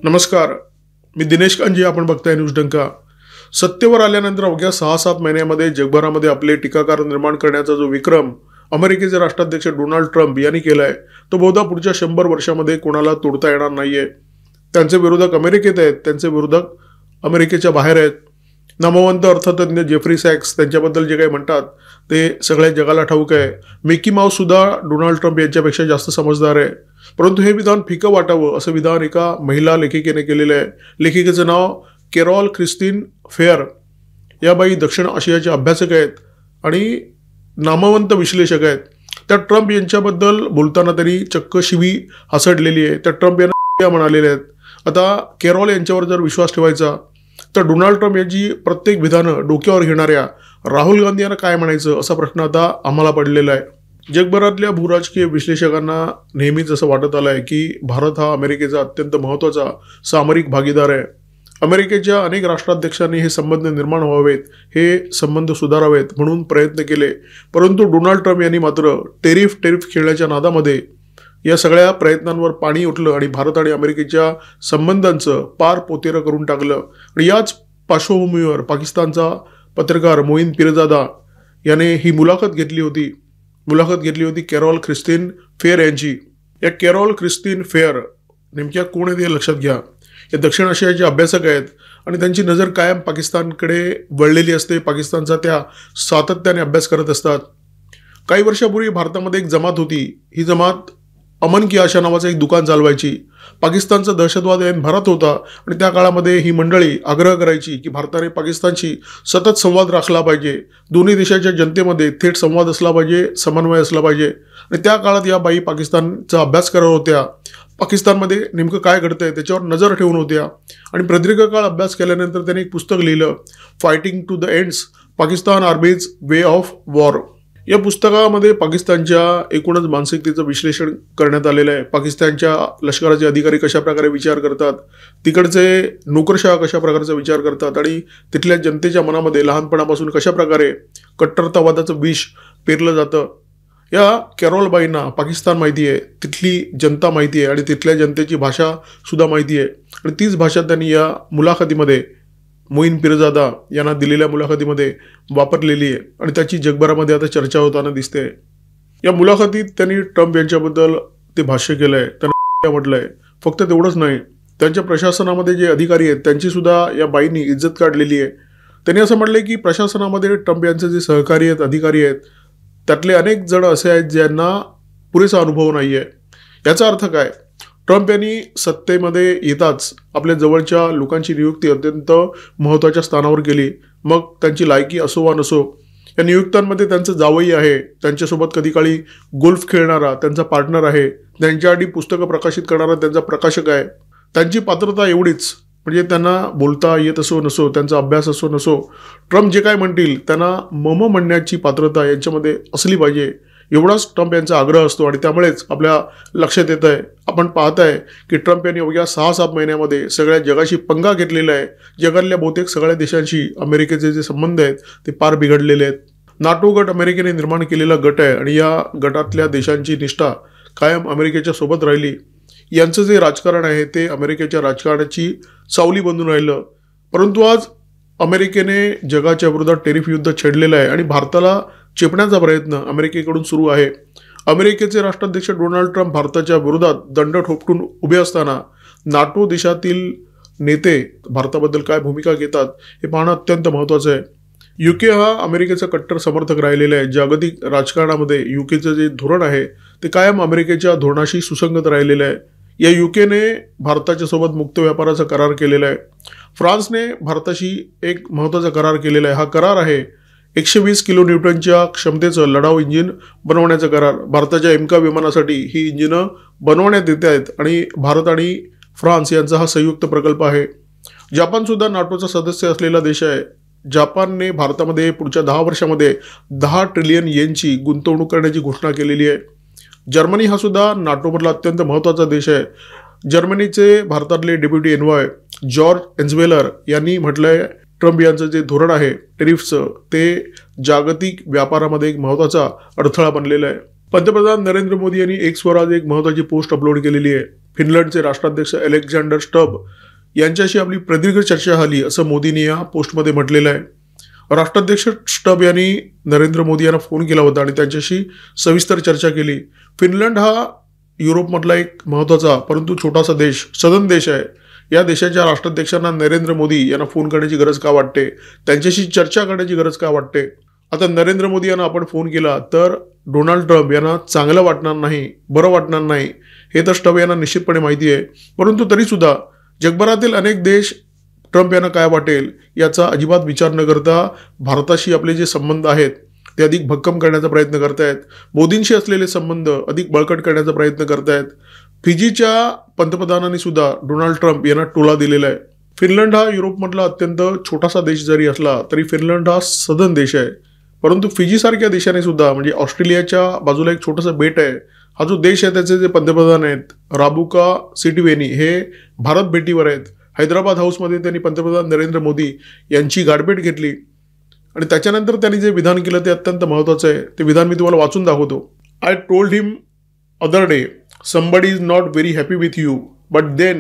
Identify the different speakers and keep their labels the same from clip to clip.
Speaker 1: नमस्कार, मी दिनेश कांजी. आपण बघताय न्यूज डंका. सत्तेवर आल्यानंतर अवघ्या 6-7 महिन्यामध्ये जगभरामध्ये आपले टीकाकार निर्माण करण्याचा जो विक्रम अमेरिकेचे राष्ट्राध्यक्ष डोनाल्ड ट्रम्प यांनी केलाय, तो बहुधा पुढच्या 100 वर्षामध्ये कोणाला तोडता येणार नाहीये. त्यांचे विरोधक अमेरिकेत आहेत, त्यांचे विरोधक अमेरिकेच्या बाहेर आहेत. नामवंत अर्थतज्ञ जेफ्री सॅक्स त्यांच्याबद्दल जे काही म्हणतात ते सगळ्या जगाला ठाऊक आहे. मिकी माऊस सुद्धा डोनाल्ड ट्रम्प यांच्यापेक्षा जास्त समजदार आहे. परंतु हे विधान फिकं वाटावं असं विधान एका महिला लेखिकेने केलेलं आहे. लेखिकेचं नाव कॅरोल क्रिस्टीन फेअर. या बाई दक्षिण आशियाचे अभ्यासक आहेत आणि नामवंत विश्लेषक आहेत. त्या ट्रम्प यांच्याबद्दल बोलताना तरी चक्क शिवी हसडलेली आहे. त्या ट्रम्प यांना म्हणालेले आहेत. आता कॅरोल यांच्यावर जर विश्वास ठेवायचा तर डोनाल्ड ट्रम्प यांची प्रत्येक विधानं डोक्यावर घेणाऱ्या राहुल गांधी यांना काय म्हणायचं असा प्रश्न आता आम्हाला पडलेला आहे. जगभरातल्या भूराजकीय विश्लेषकांना नेहमीच असं वाटत आलं आहे की भारत हा अमेरिकेचा अत्यंत महत्त्वाचा सामरिक भागीदार आहे. अमेरिकेच्या अनेक राष्ट्राध्यक्षांनी हे संबंध निर्माण व्हावेत, हे संबंध सुधारावेत म्हणून प्रयत्न केले. परंतु डोनाल्ड ट्रम्प यांनी मात्र टेरिफ खेळण्याच्या नादामध्ये या सगळ्या प्रयत्नांवर पाणी उठलं आणि भारत आणि अमेरिकेच्या संबंधांचं पार पोतेरं करून टाकलं. आणि याच पार्श्वभूमीवर पाकिस्तानचा पत्रकार मोईन पिरजादा याने ही मुलाखत घेतली होती कॅरोल क्रिस्टीन फेअर यांची. या कॅरोल क्रिस्टीन फेअर नेमक्या कोण आहेत हे लक्षात घ्या. या दक्षिण आशियाचे अभ्यासक आहेत आणि त्यांची नजर कायम पाकिस्तानकडे वळलेली असते. पाकिस्तानचा त्या सातत्याने अभ्यास करत असतात. काही वर्षापूर्वी भारतामध्ये एक जमात होती. ही जमात अमन की आशा नावाचं एक दुकान चालवायची. पाकिस्तानचा दहशतवाद ऐन भरत होता आणि त्या काळामध्ये ही मंडळी आग्रह करायची की भारताने पाकिस्तानशी सतत संवाद राखला पाहिजे. दोन्ही देशाच्या जनतेमध्ये थेट संवाद असला पाहिजे, समन्वय असला पाहिजे. आणि त्या काळात या बाई पाकिस्तानचा अभ्यास करत होत्या. पाकिस्तानमध्ये नेमकं काय घडतंय त्याच्यावर नजर ठेवून होत्या. आणि प्रदीर्घ काळ अभ्यास केल्यानंतर त्यांनी एक पुस्तक लिहिलं, fighting to the ends, Pakistan army's way of war. या पुस्तकामध्ये पाकिस्तानच्या एकूणच मानसिकतेचं विश्लेषण करण्यात आलेलं आहे. पाकिस्तानच्या लष्कराचे अधिकारी कशा प्रकारे विचार करतात, तिकडचे नोकरशाह कशा प्रकारचा विचार करतात आणि तिथल्या जनतेच्या मनामध्ये लहानपणापासून कशा प्रकारे कट्टरतावादाचं विष पेरलं जातं. या कॅरोलबाईंना पाकिस्तान माहिती आहे, तिथली जनता माहिती आहे आणि तिथल्या जनतेची भाषा सुद्धा माहिती आहे. आणि तीच भाषा त्यांनी या मुलाखतीमध्ये मोईन पिरजादा यांना दिलेल्या मुलाखतीमध्ये वापरलेली आहे आणि त्याची जगभरामध्ये आता चर्चा होताना दिसते. या मुलाखतीत त्यांनी ट्रम्प यांच्याबद्दल ते भाष्य केलं आहे. त्यांना म्हटलं आहे. फक्त तेवढंच नाही, त्यांच्या प्रशासनामध्ये जे अधिकारी आहेत त्यांची सुद्धा या बाईंनी इज्जत काढलेली आहे. त्यांनी असं म्हटलं की प्रशासनामध्ये ट्रम्प यांचे जे सहकारी आहेत, अधिकारी आहेत, त्यातले अनेक जण असे आहेत ज्यांना पुरेसा अनुभव नाही आहे. याचा अर्थ काय? ट्रम्प यांनी सत्तेमध्ये येताच आपल्या जवळच्या लोकांची नियुक्ती अत्यंत महत्त्वाच्या स्थानावर केली. मग त्यांची लायकी असो वा नसो, या नियुक्त्यांमध्ये त्यांचं जावई आहे, त्यांच्यासोबत कधी काळी गोल्फ खेळणारा त्यांचा पार्टनर आहे, त्यांच्याआधी पुस्तकं प्रकाशित करणारा त्यांचा प्रकाशक आहे. त्यांची पात्रता एवढीच, म्हणजे त्यांना बोलता येत असो नसो, त्यांचा अभ्यास असो नसो, ट्रम्प जे काय म्हणतील त्यांना मम म्हणण्याची पात्रता यांच्यामध्ये असली पाहिजे, एवढाच ट्रम्प यांचा आग्रह असतो. आणि त्यामुळेच आपल्या लक्षात येत आहे, आपण पाहत आहे की ट्रम्प यांनी अवघ्या 6-7 महिन्यामध्ये सगळ्या जगाशी पंगा घेतलेला आहे. जगातल्या बहुतेक सगळ्या देशांशी अमेरिकेचे जे संबंध आहेत ते पार बिघडलेले आहेत. नाटो गट अमेरिकेने निर्माण केलेला गट आहे आणि या गटातल्या देशांची निष्ठा कायम अमेरिकेच्या सोबत राहिली. यांचं जे राजकारण आहे ते अमेरिकेच्या राजकारणाची सावली बनून राहिलं. परंतु आज अमेरिकेने जगाच्या विरोधात टेरिफ युद्ध छेडलेलं आहे आणि भारताला चेपण्याचा प्रयत्न अमेरिकेकडून सुरू आहे. अमेरिकेचे राष्ट्राध्यक्ष डोनाल्ड ट्रम्प भारताच्या विरोधात दंड ठोपटून उभे असताना नाटो देशातील नेते भारताबद्दल काय भूमिका घेतात हे पाहणं अत्यंत महत्त्वाचं आहे. युके हा अमेरिकेचा कट्टर समर्थक राहिलेला आहे. जागतिक राजकारणामध्ये युकेचं जे धोरण आहे ते कायम अमेरिकेच्या धोरणाशी सुसंगत राहिलेलं आहे. या युकेने भारताच्या सोबत मुक्त व्यापाराचा करार केलेला आहे. फ्रान्सने भारताशी एक महत्त्वाचा करार केलेला आहे. हा करार आहे 120 किलो न्यूटनच्या क्षमतेचं लढाऊ इंजिन बनवण्याचा करार. भारताच्या एमका विमानासाठी ही इंजिनं बनवण्यात येत आहेत आणि भारत आणि फ्रान्स यांचा हा संयुक्त प्रकल्प आहे. जपानसुद्धा नाटोचा सदस्य असलेला देश आहे. जपानने भारतामध्ये पुढच्या 10 वर्षामध्ये 10 ट्रिलियन येनची गुंतवणूक करण्याची घोषणा केलेली आहे. जर्मनी हा सुद्धा नाटोमधला अत्यंत महत्त्वाचा देश आहे. जर्मनीचे भारतातले डेप्युटी एन्व्हॉय जॉर्ज एन्झवेलर यांनी म्हटलंय ट्रम्प यांचं जे धोरण आहे टेरिफचं ते जागतिक व्यापारामध्ये एक महत्त्वाचा अडथळा बनलेला आहे. पंतप्रधान नरेंद्र मोदी यांनी एक्सवर आज एक महत्त्वाची पोस्ट अपलोड केलेली आहे. फिनलंडचे राष्ट्राध्यक्ष अलेक्झांडर स्टब यांच्याशी आपली प्रदीर्घ चर्चा झाली असं मोदींनी या पोस्टमध्ये म्हटलेलं आहे. राष्ट्राध्यक्ष स्टब यांनी नरेंद्र मोदी यांना फोन केला होता आणि त्यांच्याशी सविस्तर चर्चा केली. फिनलंड हा युरोपमधला एक महत्त्वाचा परंतु छोटासा देश, सदन देश आहे. या देशाच्या राष्ट्राध्यक्षांना नरेंद्र मोदी यांना फोन करण्याची गरज का वाटते, त्यांच्याशी चर्चा करण्याची गरज का वाटते. आता नरेंद्र मोदी यांना आपण फोन केला तर डोनाल्ड ट्रम्प यांना चांगलं वाटणार नाही, बरं वाटणार नाही, हे तर स्टब यांना निश्चितपणे माहिती आहे. परंतु तरीसुद्धा जगभरातील अनेक देश ट्रम्प यांना काय वाटेल याचा अजिबात विचार न करता भारताशी आपले जे संबंध आहेत ते अधिक भक्कम करण्याचा प्रयत्न करतायत. मोदींशी असलेले संबंध अधिक बळकट करण्याचा प्रयत्न करतायत. फिजीच्या पंतप्रधानांनी सुद्धा डोनाल्ड ट्रम्प यांना टोला दिलेला आहे. फिनलंड हा युरोपमधला अत्यंत छोटासा देश जरी असला तरी फिनलंड हा सदन देश आहे. परंतु फिजीसारख्या देशाने सुद्धा, म्हणजे ऑस्ट्रेलियाच्या बाजूला एक छोटंसं बेट आहे, हा जो देश आहे त्याचे जे पंतप्रधान आहेत राबुका सिटिवेनी हे भारत भेटीवर आहेत. हैदराबाद हाऊसमध्ये त्यांनी पंतप्रधान नरेंद्र मोदी यांची गाठभेट घेतली आणि त्याच्यानंतर त्यांनी जे विधान केलं ते अत्यंत महत्त्वाचं आहे. ते विधान मी तुम्हाला वाचून दाखवतो. I told him other day somebody is not very happy with you but then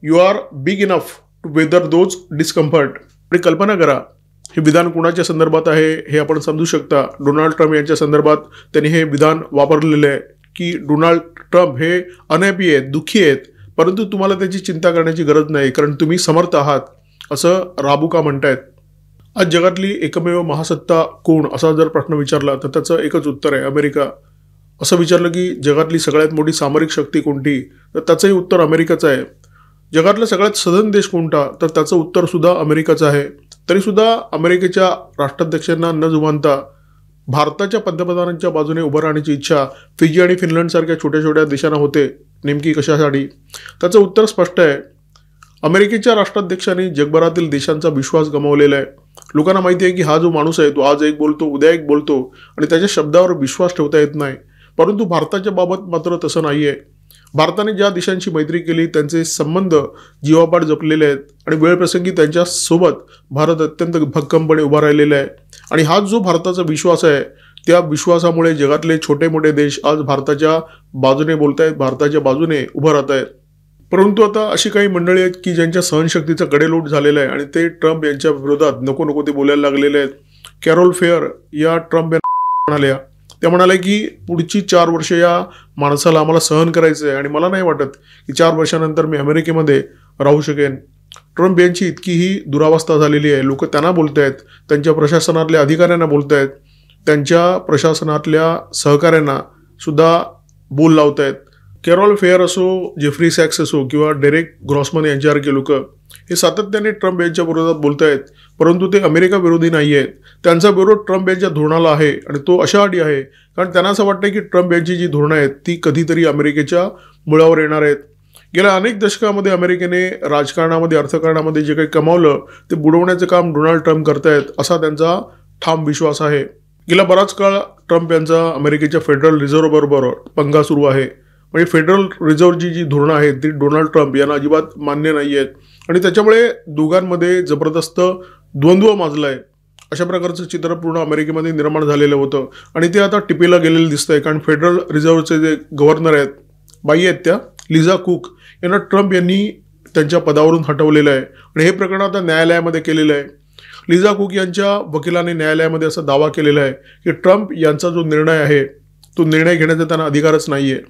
Speaker 1: you are big enough to weather those discomfort. आणि कल्पना करा हे विधान कोणाच्या संदर्भात आहे हे आपण समजू शकता. डोनाल्ड ट्रम्प यांच्या संदर्भात त्यांनी हे विधान वापरलेलं आहे की डोनाल्ड ट्रम्प हे अनहॅपी आहेत, दुःखी आहेत, परंतु तुम्हाला त्याची चिंता करण्याची गरज नाही कारण तुम्ही समर्थ आहात, असं राबुका म्हणतायत. आज जगातली एकमेव महासत्ता कोण असा जर प्रश्न विचारला तर त्याचं एकच उत्तर आहे अमेरिका. असं विचारलं की जगातली सगळ्यात मोठी सामरिक शक्ती कोणती तर त्याचंही उत्तर अमेरिकाचं आहे. जगातला सगळ्यात सदन देश कोणता तर त्याचं उत्तरसुद्धा अमेरिकाचं आहे. तरीसुद्धा अमेरिकेच्या राष्ट्राध्यक्षांना न जुमानता भारताच्या पंतप्रधानांच्या बाजूने उभं राहण्याची इच्छा फिजी आणि फिनलंडसारख्या छोट्या छोट्या देशांना होते. नेमकी कशासाठी? त्याचं उत्तर स्पष्ट आहे. अमेरिकेच्या राष्ट्राध्यक्षांनी जगभरातील देशांचा विश्वास गमावलेला आहे. लोकांना माहिती आहे की हा जो माणूस आहे तो आज एक बोलतो, उद्या एक बोलतो आणि त्याच्या शब्दावर विश्वास ठेवता येत नाही. परंतु भारताच्या बाबत मात्र तसं नाही आहे. भारताने ज्या देशांशी मैत्री केली त्यांचे संबंध जीवापाड जपलेले आहेत आणि वेळप्रसंगी त्यांच्यासोबत भारत अत्यंत भक्कमपणे उभा राहिलेला आहे. आणि हा जो भारताचा विश्वास आहे त्या विश्वासामुळे जगातले छोटे मोठे देश आज भारताच्या बाजूने बोलत आहेत, भारताच्या बाजूने उभं राहत आहेत. परंतु आता अशी काही मंडळी आहेत की ज्यांच्या सहनशक्तीचा कडेलोट झालेला आहे आणि ते ट्रम्प यांच्या विरोधात नको नको ते बोलायला लागलेले आहेत. कॅरोल फेअर या ट्रम्प म्हणाल्या, त्या म्हणाल्या की पुढची 4 वर्ष या माणसाला आम्हाला सहन करायचं आहे आणि मला नाही वाटत की 4 वर्षानंतर मी अमेरिकेमध्ये राहू शकेन. ट्रम्प यांची इतकी ही दुरावस्था झालेली आहे. लोक त्यांना बोलत आहेत, त्यांच्या प्रशासनातल्या अधिकाऱ्यांना बोलत आहेत, त्यांच्या प्रशासनातल्या सहकाऱ्यांना सुद्धा बोल लावत आहेत. कॅरोल फेअर असो, जेफ्री सॅक्स असो किंवा डेरेक ग्रॉसमन यांच्यासारखे लोक हे सातत्याने ट्रम्प यांच्या विरोधात बोलत आहेत. परंतु ते अमेरिका विरोधी नाही आहेत. त्यांचा विरोध ट्रम्प यांच्या धोरणाला आहे आणि तो अशासाठी आहे कारण त्यांना असं वाटतं की ट्रम्प यांची जी धोरणं आहेत ती कधीतरी अमेरिकेच्या मुळावर येणार आहेत. गेल्या अनेक दशकामध्ये अमेरिकेने राजकारणामध्ये, अर्थकारणामध्ये जे काही कमावलं ते बुडवण्याचं काम डोनाल्ड ट्रम्प करतायत असा त्यांचा ठाम विश्वास आहे. गेला बराच काळ ट्रम्प यांचा अमेरिकेच्या फेडरल रिझर्व्ह बरोबर पंगा सुरू आहे. म्हणजे फेडरल रिझर्व्हची जी धोरणं आहेत ती डोनाल्ड ट्रम्प यांना अजिबात मान्य नाही आहेत आणि त्याच्यामुळे दोघांमध्ये जबरदस्त द्वंद्व माजला आहे. अशा प्रकारचं चित्र पूर्ण अमेरिकेमध्ये निर्माण झालेलं होतं आणि ते आता टिपेला गेलेलं दिसतंय कारण फेडरल रिझर्व्हचे जे गव्हर्नर आहेत, बाई आहेत त्या लिझा कुक, यांना ट्रम्प यांनी त्यांच्या पदावरून हटवलेलं आहे आणि हे प्रकरण आता न्यायालयामध्ये केलेलं आहे. लिझा कुक यांच्या वकिलाने न्यायालयामध्ये असा दावा केलेला आहे की ट्रम्प यांचा जो निर्णय आहे तो निर्णय घेण्याचा त्यांना अधिकारच नाही आहे.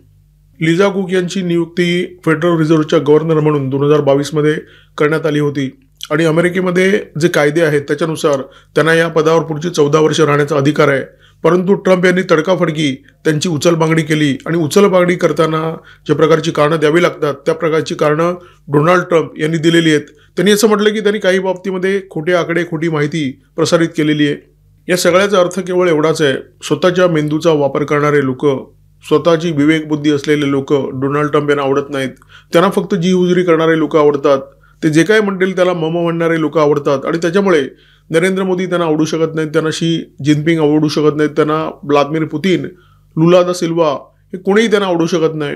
Speaker 1: लिझा कुक यांची नियुक्ती फेडरल रिझर्व्हच्या गव्हर्नर म्हणून 2022मध्ये करण्यात आली होती आणि अमेरिकेमध्ये जे कायदे आहेत त्याच्यानुसार त्यांना या पदावर पुढची 14 वर्ष राहण्याचा अधिकार आहे. परंतु ट्रम्प यांनी तडकाफडकी त्यांची उचलबांगडी केली आणि उचलबांगडी करताना ज्या प्रकारची कारणं द्यावी लागतात त्या प्रकारची कारणं डोनाल्ड ट्रम्प यांनी दिलेली आहेत. त्यांनी असं म्हटलं की त्यांनी काही बाबतीमध्ये खोटे आकडे, खोटी माहिती प्रसारित केलेली आहे. या सगळ्याचा अर्थ केवळ एवढाच आहे, स्वतःच्या मेंदूचा वापर करणारे लोक, स्वतःची विवेकबुद्धी असलेले लोक डोनाल्ड ट्रम्प यांना आवडत नाहीत. त्यांना फक्त जी हुजरी करणारे लोक आवडतात, ते जे काय म्हणतील त्याला मम म्हणणारे लोक आवडतात आणि त्याच्यामुळे नरेंद्र मोदी त्यांना आवडू शकत नाहीत, त्यांना शी जिनपिंग आवडू शकत नाहीत, त्यांना व्लादिमीर पुतीन, लुला दा सिल्वा हे कोणीही त्यांना आवडू शकत नाही.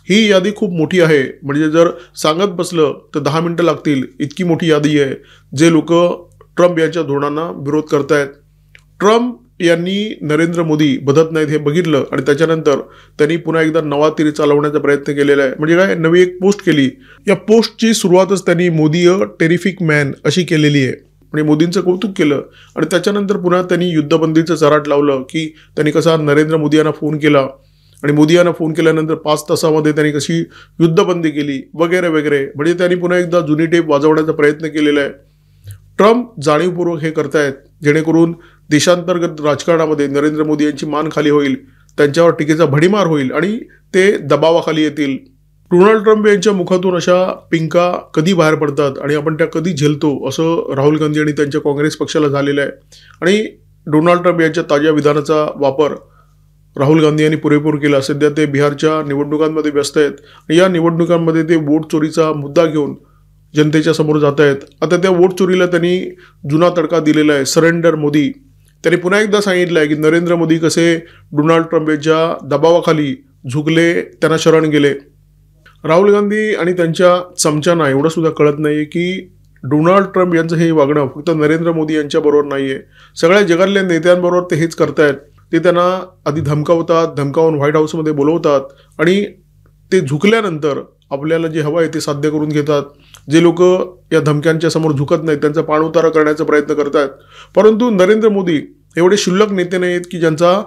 Speaker 1: ही यादी खूप मोठी आहे, म्हणजे जर सांगत बसलं तर 10 मिनिटं लागतील, इतकी मोठी यादी आहे जे लोक ट्रम्प यांच्या धोरणांना विरोध करतायत. ट्रम्प यांनी नरेंद्र मोदी बदलत नाहीत हे बघितलं आणि त्याच्यानंतर त्यांनी पुन्हा एकदा नवा तीर चालवण्याचा प्रयत्न केलेला आहे. म्हणजे काय, नवी एक पोस्ट केली. या पोस्टची सुरुवातच त्यांनी मोदी अ टेरिफिक मॅन अशी केलेली आहे. म्हणजे मोदींचं कौतुक केलं आणि त्याच्यानंतर पुन्हा त्यांनी युद्धबंदीचं चराट लावलं की त्यांनी कसा नरेंद्र मोदी यांना फोन केला आणि मोदी यांना फोन केल्यानंतर 5 तासामध्ये त्यांनी कशी युद्धबंदी केली वगैरे वगैरे. म्हणजे त्यांनी पुन्हा एकदा जुनी टेप वाजवण्याचा प्रयत्न केलेला आहे. ट्रम्प जाणीवपूर्वक हे करतायत जेणेकरून देशांतर्गत राजकारणामध्ये नरेंद्र मोदी यांची मान खाली होईल, त्यांच्यावर टीकेचा भडीमार होईल आणि ते दबावाखाली येतील. डोनाल्ड ट्रम्प यांच्या मुखातून अशा पिंका कधी बाहेर पडतात आणि आपण त्या कधी झेलतो असं राहुल गांधी आणि त्यांच्या काँग्रेस पक्षाला झालेलं आहे. आणि डोनाल्ड ट्रम्प यांच्या ताज्या विधानाचा वापर राहुल गांधी यांनी पुरेपूर केला. सध्या ते बिहारच्या निवडणुकांमध्ये व्यस्त आहेत आणि या निवडणुकांमध्ये ते वोट चोरीचा मुद्दा घेऊन जनतेच्या समोर जात आहेत. आता त्या वोट चोरीला त्यांनी जुना तडका दिलेला आहे, सरेंडर मोदी. त्यांनी पुन्हा एकदा सांगितलं आहे की नरेंद्र मोदी कसे डोनाल्ड ट्रम्प यांच्या दबावाखाली झुकले, त्यांना शरण गेले. राहुल गांधी आणि त्यांच्या चमच्यांना एवढं सुद्धा कळत नाही की डोनाल्ड ट्रम्प यांचं हे वागणं फक्त नरेंद्र मोदी यांच्याबरोबर नाही आहे, सगळ्या जगातल्या नेत्यांबरोबर ते हेच करतायत. ते त्यांना आधी धमकावतात, धमकावून व्हाईट हाऊसमध्ये बोलवतात आणि ते झुकल्यानंतर आपल्याला जे हवं आहे ते साध्य करून घेतात. जे लोक या धमक्यांच्या समोर झुकत नाहीत त्यांचा पाणउतारा करण्याचा प्रयत्न करतात. परंतु नरेंद्र मोदी एवढे क्षुल्लक नेते नाहीत की ज्यांचा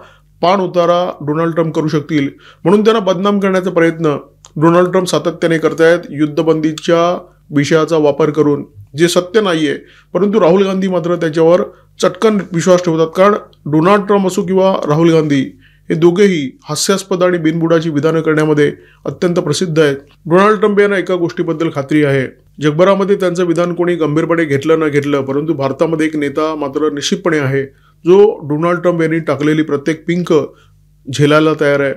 Speaker 1: पाणउतारा डोनाल्ड ट्रम्प करू शकतील. म्हणून त्यांना बदनाम करण्याचा प्रयत्न डोनाल्ड ट्रम्प सातत्याने करतायत युद्धबंदीच्या विषयाचा वापर करून, जे सत्य नाही आहे. परंतु राहुल गांधी मात्र त्याच्यावर चटकन विश्वास ठेवतात. कारण डोनाल्ड ट्रम्प असो किंवा राहुल गांधी हे दोघेही हास्यास्पद आणि बिनबुडाची विधानं करण्यामध्ये अत्यंत प्रसिद्ध आहेत. डोनाल्ड ट्रम्प यांना एका गोष्टीबद्दल खात्री आहे, जगभरामध्ये त्यांचं विधान कोणी गंभीरपणे घेतलं न घेतलं, परंतु भारतामध्ये एक नेता मात्र निश्चितपणे आहे जो डोनाल्ड ट्रम्प यांनी टाकलेली प्रत्येक पिंक झेलायला तयार आहे.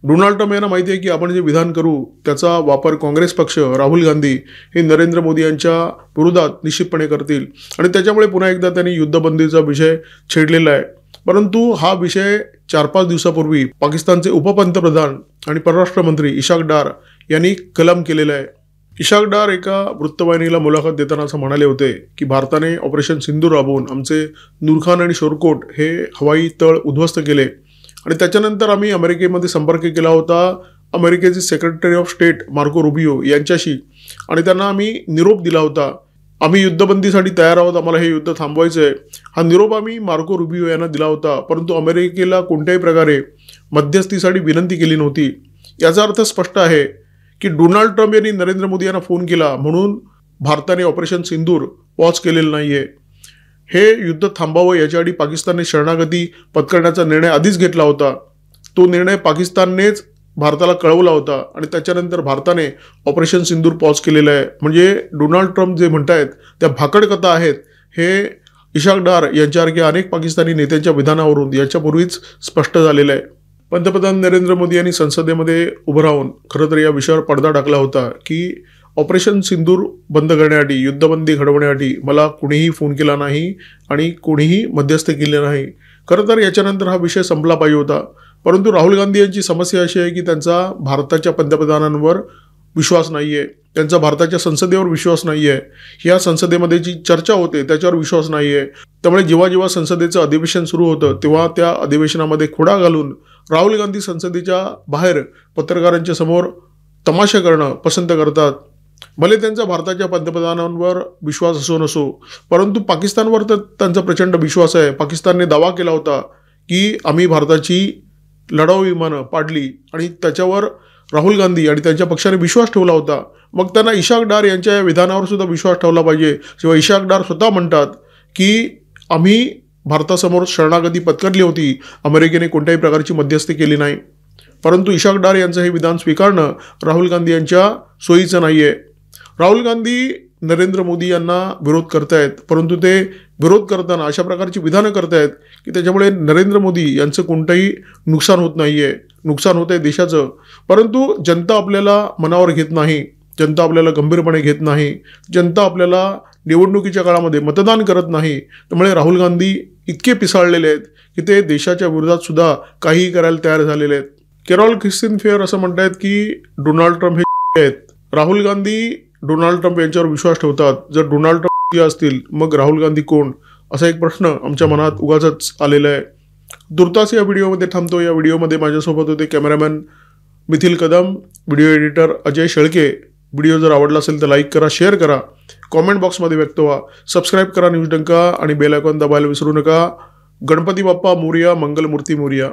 Speaker 1: डोनाल्ड ट्रम्प यांना माहिती आहे की आपण जे विधान करू त्याचा वापर काँग्रेस पक्ष, राहुल गांधी हे नरेंद्र मोदी यांच्या विरोधात निश्चितपणे करतील आणि त्याच्यामुळे पुन्हा एकदा त्यांनी युद्धबंदीचा विषय छेडलेला आहे. परंतु हा विषय 4-5 दिवसापूर्वी पाकिस्तानचे उपपंतप्रधान आणि परराष्ट्र मंत्री इशाक डार यांनी कलम केलेला आहे. इशाक डार एका वृत्तवाहिनीला मुलाखत देताना असं म्हणाले होते की भारताने ऑपरेशन सिंधू राबवून आमचे नूरखान आणि शोरकोट हे हवाई तळ उद्ध्वस्त केले आणि त्याच्यानंतर आम्ही अमेरिकेमध्ये संपर्क केला होता अमेरिकेचे secretary of state Marco Rubio यांच्याशी आणि त्यांना आम्ही निरोप दिला होता. आम्ही युद्धबंदीसाठी तयार आहोत, आम्हाला हे युद्ध थांबवायचं आहे. हा निरोप आम्ही मार्को रुबियो यांना दिला होता. परंतु अमेरिकेला कोणत्याही प्रकारे मध्यस्थीसाठी विनंती केली नव्हती. याचा अर्थ स्पष्ट आहे की डोनाल्ड ट्रम्प यांनी नरेंद्र मोदी यांना फोन केला म्हणून भारताने ऑपरेशन सिंदूर पॉज केलेलं नाही आहे. हे युद्ध थांबावं याच्याआधी पाकिस्तानने शरणागती पत्करण्याचा निर्णय आधीच घेतला होता. तो निर्णय पाकिस्ताननेच भारताला कळवला होता आणि त्याच्यानंतर भारताने ऑपरेशन सिंदूर पॉज केलेलं आहे. म्हणजे डोनाल्ड ट्रम्प जे म्हणतायत त्या भाकड कथा आहेत हे इशाक डार यांच्यासारख्या अनेक पाकिस्तानी नेत्यांच्या विधानावरून याच्यापूर्वीच स्पष्ट झालेलं आहे. पंतप्रधान नरेंद्र मोदी यांनी संसदेमध्ये उभं राहून खरं तर या विषयावर पडदा टाकला होता की ऑपरेशन सिंदूर बंद करण्यासाठी, युद्धबंदी घडवण्यासाठी मला कुणीही फोन केला नाही आणि कोणीही मध्यस्थ केले नाही. खरं तर याच्यानंतर हा विषय संपला पाहिजे होता. परंतु राहुल गांधी यांची समस्या अशी आहे की त्यांचा भारताच्या पंतप्रधानांवर विश्वास नाही आहे, त्यांचा भारताच्या संसदेवर विश्वास नाही आहे, या संसदेमध्ये जी चर्चा होते त्याच्यावर विश्वास नाही आहे. त्यामुळे जेव्हा जेव्हा संसदेचं अधिवेशन सुरू होतं तेव्हा त्या अधिवेशनामध्ये खोडा घालून राहुल गांधी संसदेच्या बाहेर पत्रकारांच्या समोर तमाशा करणं पसंत करतात. भले त्यांचा भारताच्या पंतप्रधानांवर विश्वास असो नसो, परंतु पाकिस्तानवर तर त्यांचा प्रचंड विश्वास आहे. पाकिस्तानने दावा केला होता की आम्ही भारताची लढाऊ विमानं पाडली आणि त्याच्यावर राहुल गांधी आणि त्यांच्या पक्षाने विश्वास ठेवला होता. मग त्यांना इशाक डार यांच्या या विधानावर सुद्धा विश्वास ठेवला पाहिजे. जेव्हा इशाक डार स्वतः म्हणतात की आम्ही भारतासमोर शरणागती पत्करली होती, अमेरिकेने कोणत्याही प्रकारची मध्यस्थी केली नाही. परंतु इशाक डार यांचं हे विधान स्वीकारणं राहुल गांधी यांच्या सोयीचं नाही आहे. राहुल गांधी नरेंद्र मोदी यांना विरोध करतायत, परंतु ते विरोध करताना अशा प्रकारची विधानं करतायत की त्याच्यामुळे नरेंद्र मोदी यांचं कोणतंही नुकसान होत नाही आहे, नुकसान होत आहे देशाचं. परंतु जनता आपल्याला मनावर घेत नाही, जनता आपल्याला गंभीरपणे घेत नाही, जनता आपल्याला निवडणुकीच्या काळामध्ये मतदान करत नाही. त्यामुळे राहुल गांधी इतके पिसाळलेले आहेत की ते देशाच्या विरोधात सुद्धा काहीही करायला तयार झालेले आहेत. केरॉल ख्रिस्तिन फेअर असं म्हणतायत की डोनाल्ड ट्रम्प हे आहेत. राहुल गांधी डोनाल्ड ट्रम्प यांच्यावर विश्वास ठेवतात. जर डोनाल्ड ट्रम्प असतील मग राहुल गांधी कोण, असा एक प्रश्न आमच्या मनात उगाचच आलेला आहे. दुर्तास या व्हिडिओमध्ये थांबतो. या व्हिडिओमध्ये माझ्यासोबत होते cameraman methyl Kadam, video editor Ajay Shelke. Video जर आवडला असेल तर लाईक करा, शेअर करा, कॉमेंट बॉक्समध्ये व्यक्त व्हा, सबस्क्राईब करा न्यूज डंका आणि बेल आयकॉन दाबायला विसरू नका. गणपती बाप्पा मोरया, मंगलमूर्ती मोरया.